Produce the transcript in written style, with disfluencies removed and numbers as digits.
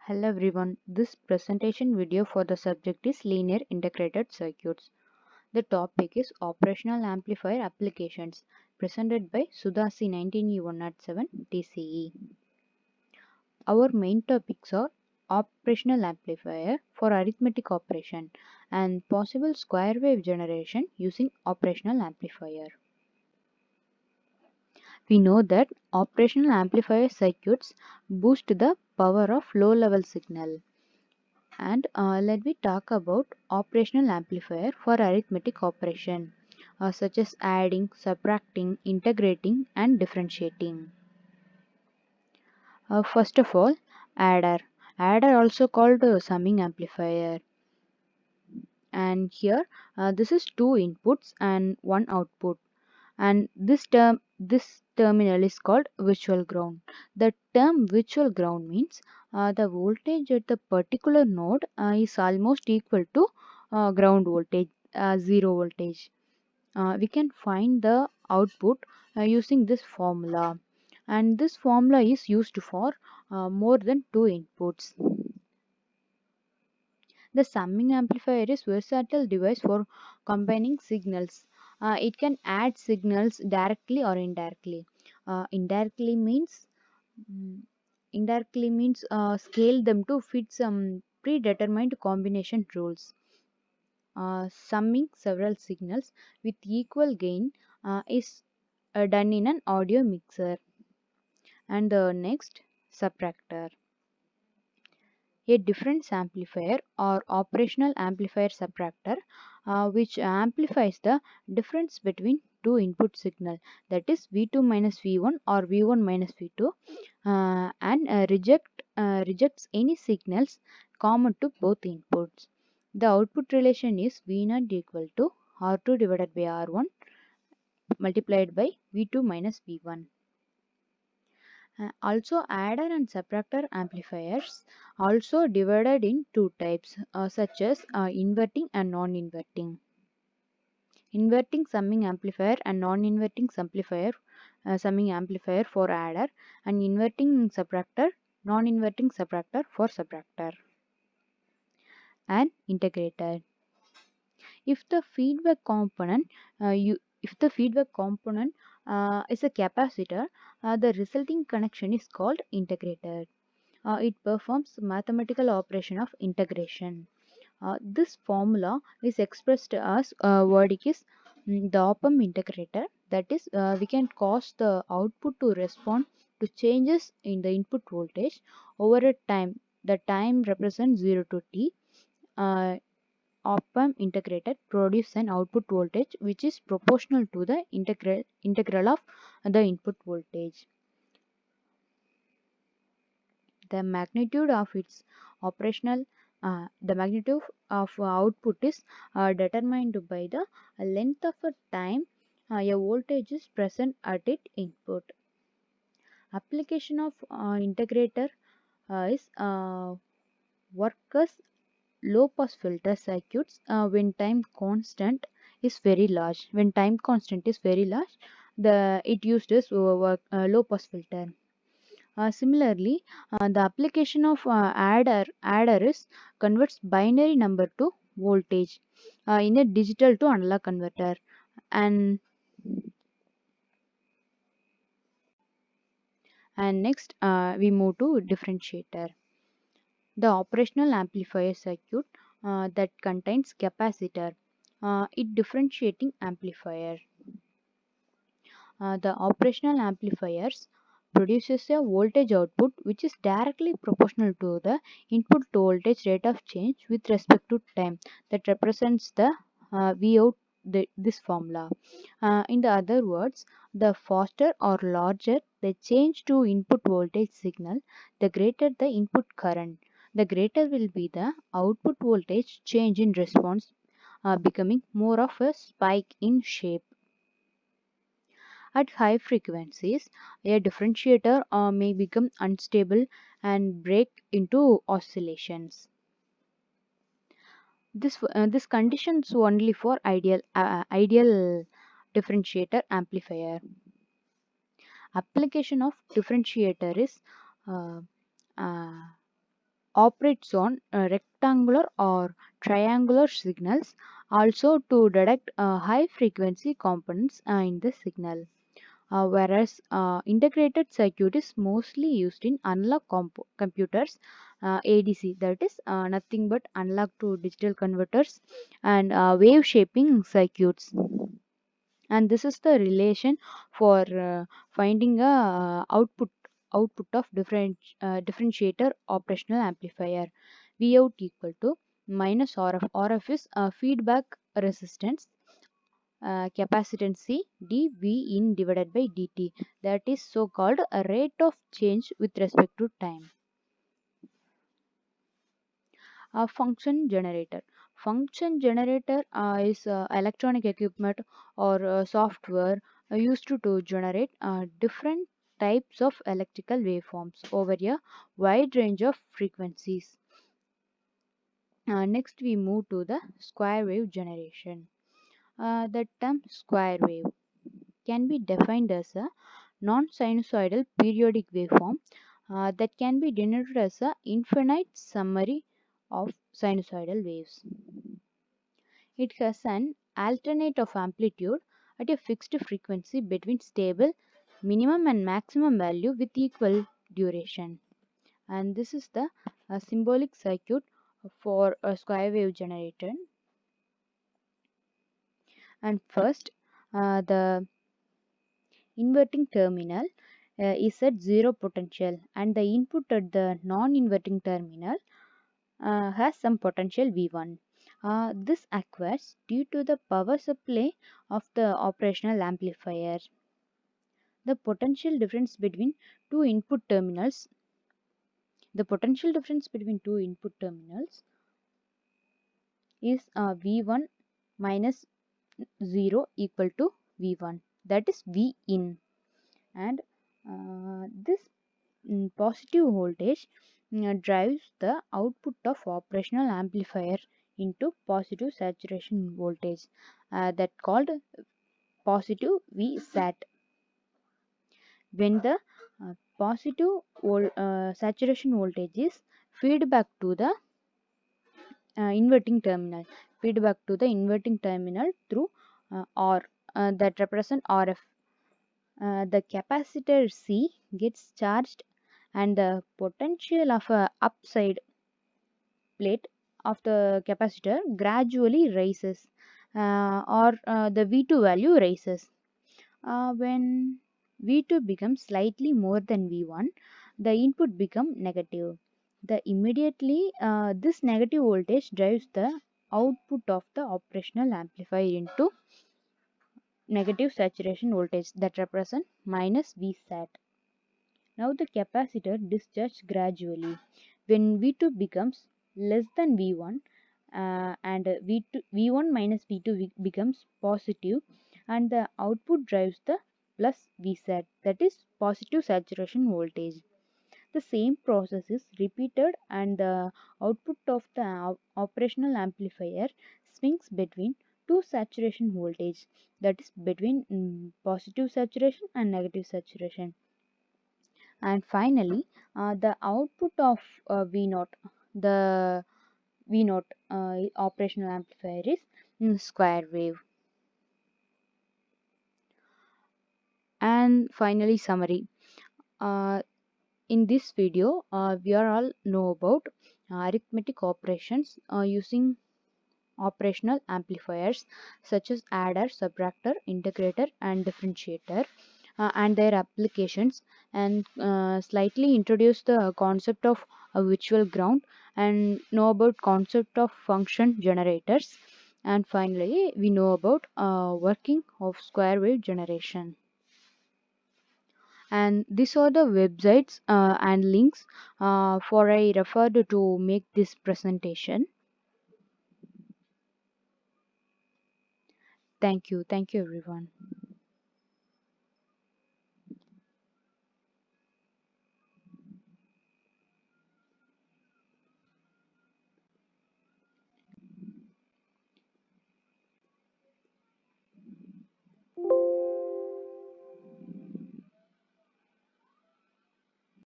Hello everyone, this presentation video for the subject is linear integrated circuits. The topic is operational amplifier applications presented by Sudhasi 19107 TCE. Our main topics are operational amplifier for arithmetic operation and possible square wave generation using operational amplifier. We know that operational amplifier circuits boost the power of low level signal. And let me talk about operational amplifier for arithmetic operation such as adding, subtracting, integrating and differentiating. First of all, adder. Adder also called summing amplifier. And here this is two inputs and one output. And this terminal is called virtual ground. The term virtual ground means the voltage at the particular node is almost equal to ground voltage, zero voltage. We can find the output using this formula, and this formula is used for more than two inputs. The summing amplifier is a versatile device for combining signals. It can add signals directly or indirectly. Indirectly means scale them to fit some predetermined combination rules. Summing several signals with equal gain is done in an audio mixer. And the next, subtractor. A difference amplifier or operational amplifier subtractor which amplifies the difference between two input signal, that is V2 minus V1 or V1 minus V2, and rejects any signals common to both inputs. The output relation is V0 equal to R2 divided by R1 multiplied by V2 minus V1. Also, adder and subtractor amplifiers also divided in two types such as inverting and non-inverting. Inverting summing amplifier and non-inverting summing amplifier for adder, and inverting subtractor, non-inverting subtractor for subtractor. And integrator. If the feedback component is a capacitor, the resulting connection is called integrator. It performs mathematical operation of integration. This formula is expressed as word is the op-amp integrator. That is, we can cause the output to respond to changes in the input voltage over a time. The time represents 0 to t. Op-amp integrator produces an output voltage which is proportional to the integral of the input voltage. The magnitude of its operational the magnitude of output is determined by the length of a time a voltage is present at its input. Application of integrator is work as low pass filter circuits when time constant is very large. When time constant is very large, it used as low pass filter. Similarly, the application of adder is converts binary number to voltage in a digital to analog converter. And next we move to differentiator. The operational amplifier circuit that contains capacitor. It differentiating amplifier. The operational amplifiers produces a voltage output which is directly proportional to the input voltage rate of change with respect to time. That represents the V out this formula. In the other words, the faster or larger the change to input voltage signal, the greater the input current. The greater will be the output voltage change in response, becoming more of a spike in shape. At high frequencies, a differentiator may become unstable and break into oscillations. This conditions only for ideal differentiator amplifier. Application of differentiator is uh, uh, operates on rectangular or triangular signals, also to detect high frequency components in the signal. Whereas integrated circuit is mostly used in analog computers, ADC, that is nothing but analog to digital converters, and wave shaping circuits. And this is the relation for finding a output of differentiator operational amplifier. Vout equal to minus RF. RF is feedback resistance, capacitance C dV in divided by dt, that is so called a rate of change with respect to time. A function generator. Function generator is electronic equipment or software used to generate different types of electrical waveforms over a wide range of frequencies. Next we move to the square wave generation. The term square wave can be defined as a non-sinusoidal periodic waveform that can be denoted as a infinite summary of sinusoidal waves. It has an alternate of amplitude at a fixed frequency between stable minimum and maximum value with equal duration. And this is the symbolic circuit for a square wave generator. And first, the inverting terminal is at zero potential, and the input at the non-inverting terminal has some potential V1. This occurs due to the power supply of the operational amplifier. The potential difference between two input terminals the potential difference between two input terminals is V1 minus 0 equal to V1, that is V in. And this positive voltage drives the output of operational amplifier into positive saturation voltage, that called positive Vsat. When the positive saturation voltage is feedback to the inverting terminal through R, that represent RF. The capacitor C gets charged, and the potential of a upside plate of the capacitor gradually rises, or the V2 value rises. When V2 becomes slightly more than V1, the input becomes negative. This negative voltage drives the output of the operational amplifier into negative saturation voltage, that represent minus Vsat. Now the capacitor discharges gradually. When V2 becomes less than V1, and V1 minus V2 becomes positive, and the output drives the plus Vsat, that is positive saturation voltage. The same process is repeated, and the output of the operational amplifier swings between two saturation voltage, that is between positive saturation and negative saturation. And finally, the output of V0, the V0 operational amplifier is square wave. And finally, summary. In this video, we are all know about arithmetic operations using operational amplifiers such as adder, subtractor, integrator, and differentiator, and their applications, and slightly introduce the concept of a virtual ground, and know about concept of function generators, and finally we know about working of square wave generation. And these are the websites and links for I referred to make this presentation. Thank you everyone.